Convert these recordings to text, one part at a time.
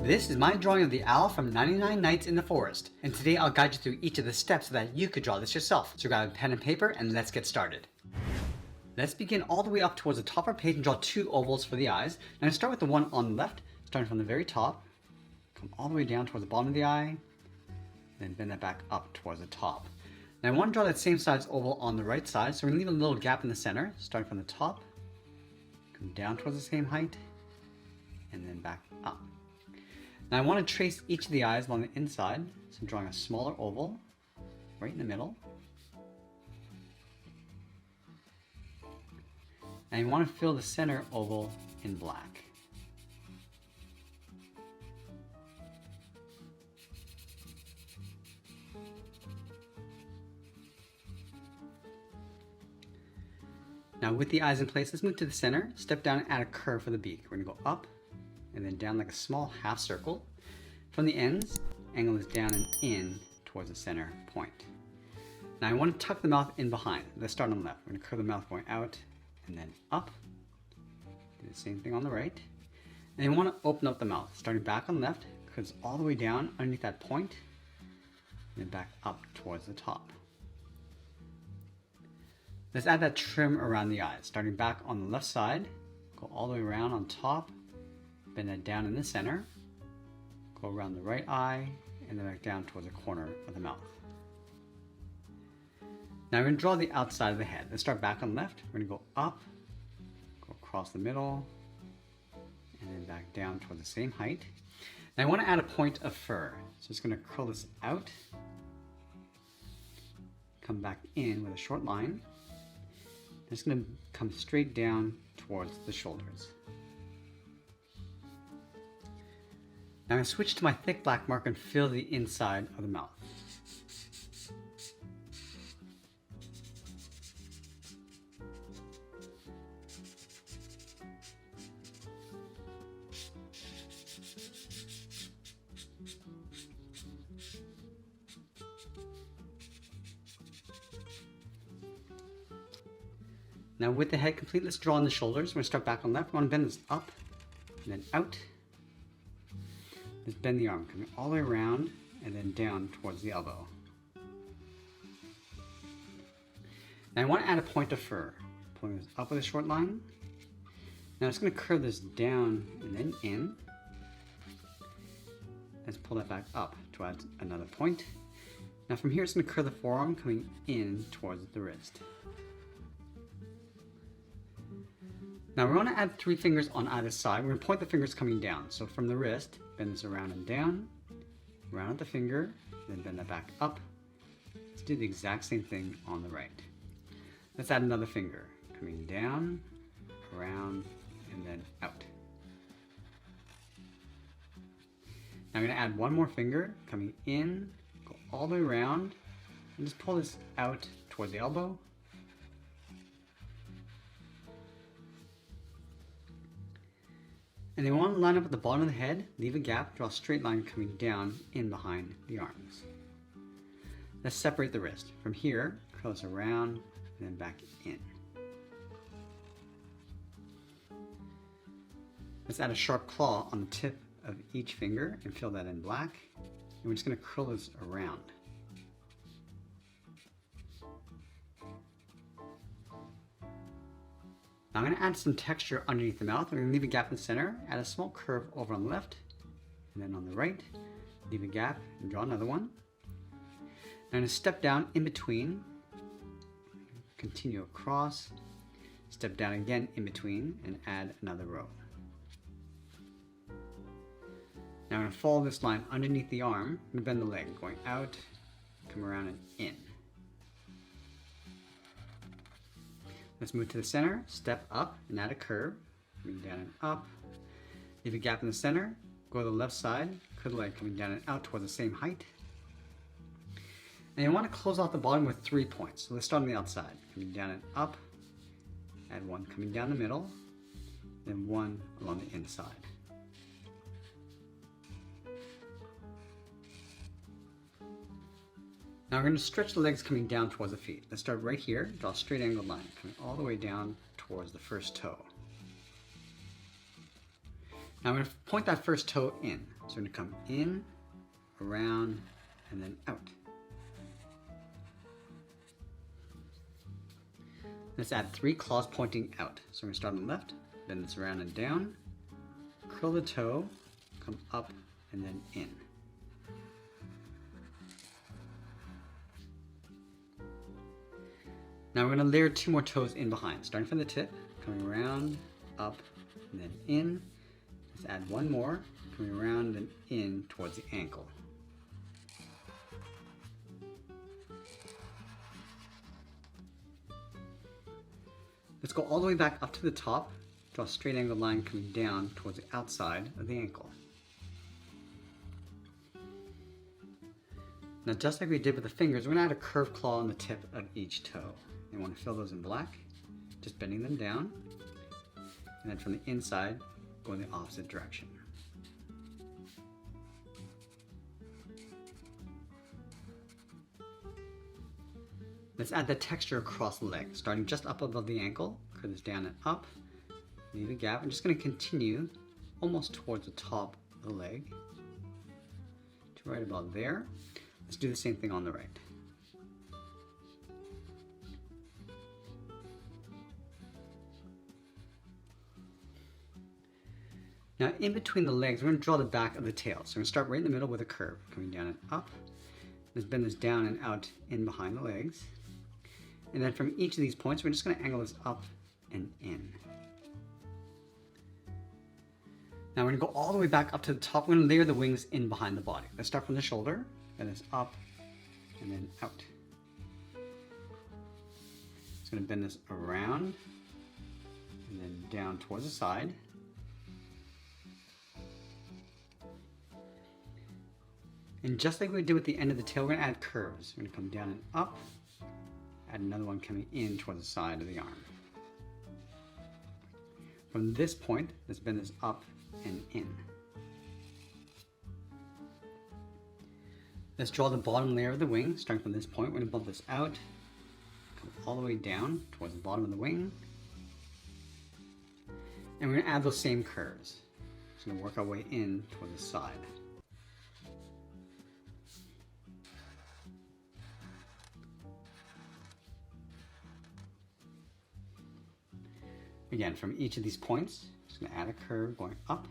This is my drawing of the owl from 99 Nights in the Forest, and today I'll guide you through each of the steps so that you could draw this yourself. So grab a pen and paper and let's get started. Let's begin all the way up towards the top of our page and draw two ovals for the eyes. Now I start with the one on the left, starting from the very top, come all the way down towards the bottom of the eye, then bend that back up towards the top. Now I want to draw that same size oval on the right side, so we're going to leave a little gap in the center, starting from the top, come down towards the same height, and then back up. Now I want to trace each of the eyes along the inside, so I'm drawing a smaller oval right in the middle. And you want to fill the center oval in black. Now with the eyes in place, let's move to the center, step down and add a curve for the beak. We're going to go up and then down like a small half circle. From the ends, angle this down and in towards the center point. Now I want to tuck the mouth in behind. Let's start on the left. We're going to curve the mouth going out and then up. Do the same thing on the right. And you want to open up the mouth, starting back on the left, curves all the way down underneath that point, and then back up towards the top. Let's add that trim around the eyes, starting back on the left side, go all the way around on top, bend that down in the center, go around the right eye, and then back down towards the corner of the mouth. Now we're going to draw the outside of the head. Let's start back on the left. We're going to go up, go across the middle, and then back down towards the same height. Now I want to add a point of fur. So it's going to curl this out, come back in with a short line. It's going to come straight down towards the shoulders. Now I'm going to switch to my thick black marker and fill the inside of the mouth. Now with the head complete, let's draw on the shoulders. We're going to start back on the left. We want to bend this up and then out. Let's bend the arm, coming all the way around and then down towards the elbow. Now I want to add a point of fur. Pulling this up with a short line. Now it's going to curve this down and then in. Let's pull that back up to add another point. Now from here it's going to curve the forearm coming in towards the wrist. Now we're going to add 3 fingers on either side. We're going to point the fingers coming down. So from the wrist, bend this around and down, round the finger, then bend that back up. Let's do the exact same thing on the right. Let's add another finger, coming down, around, and then out. Now I'm going to add one more finger, coming in, go all the way around, and just pull this out towards the elbow. And then we want to line up at the bottom of the head, leave a gap, draw a straight line coming down in behind the arms. Let's separate the wrist. From here, curl this around and then back in. Let's add a sharp claw on the tip of each finger and fill that in black. And we're just going to curl this around. Now I'm going to add some texture underneath the mouth. We're going to leave a gap in the center, add a small curve over on the left, and then on the right, leave a gap and draw another one. Now I'm going to step down in between, continue across, step down again in between, and add another row. Now I'm going to follow this line underneath the arm and bend the leg, going out, come around and in. Let's move to the center, step up and add a curve, coming down and up. Leave a gap in the center, go to the left side, curve the leg coming down and out towards the same height. And you want to close off the bottom with 3 points. So let's start on the outside, coming down and up, add one coming down the middle, then one along the inside. Now we're going to stretch the legs coming down towards the feet. Let's start right here, draw a straight angled line coming all the way down towards the first toe. Now I'm going to point that first toe in. So we're going to come in, around, and then out. Let's add 3 claws pointing out. So we're going to start on the left, bend this around and down, curl the toe, come up, and then in. Now we're going to layer 2 more toes in behind, starting from the tip, coming around, up, and then in. Let's add 1 more, coming around and in towards the ankle. Let's go all the way back up to the top, draw a straight angled line coming down towards the outside of the ankle. Now just like we did with the fingers, we're going to add a curved claw on the tip of each toe. You want to fill those in black, just bending them down, and then from the inside, go in the opposite direction. Let's add the texture across the leg, starting just up above the ankle, curve this down and up, leave a gap. I'm just going to continue almost towards the top of the leg, to right about there. Let's do the same thing on the right. Now in between the legs, we're going to draw the back of the tail. So we're going to start right in the middle with a curve, coming down and up. Let's bend this down and out in behind the legs. And then from each of these points, we're just going to angle this up and in. Now we're going to go all the way back up to the top. We're going to layer the wings in behind the body. Let's start from the shoulder, bend this up, and then out. Just going to bend this around, and then down towards the side. And just like we did with the end of the tail, we're going to add curves. We're going to come down and up, add another one coming in towards the side of the arm. From this point, let's bend this up and in. Let's draw the bottom layer of the wing. Starting from this point, we're going to bump this out, come all the way down towards the bottom of the wing. And we're going to add those same curves. Just going to work our way in towards the side. Again, from each of these points, just going to add a curve going up.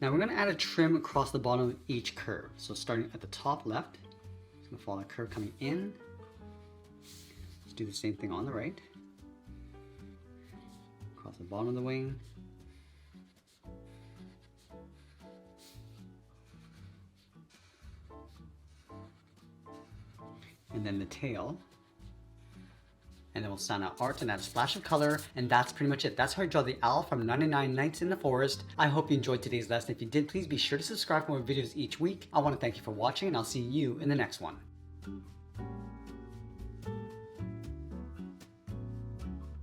Now we're going to add a trim across the bottom of each curve. So starting at the top left, it's going to follow a curve coming in. Let's do the same thing on the right. Across the bottom of the wing. And then the tail, and then we'll sign out art and add a splash of color, and that's pretty much it. That's how I draw the owl from 99 Nights in the Forest. I hope you enjoyed today's lesson. If you did, please be sure to subscribe for more videos each week. I want to thank you for watching, and I'll see you in the next one.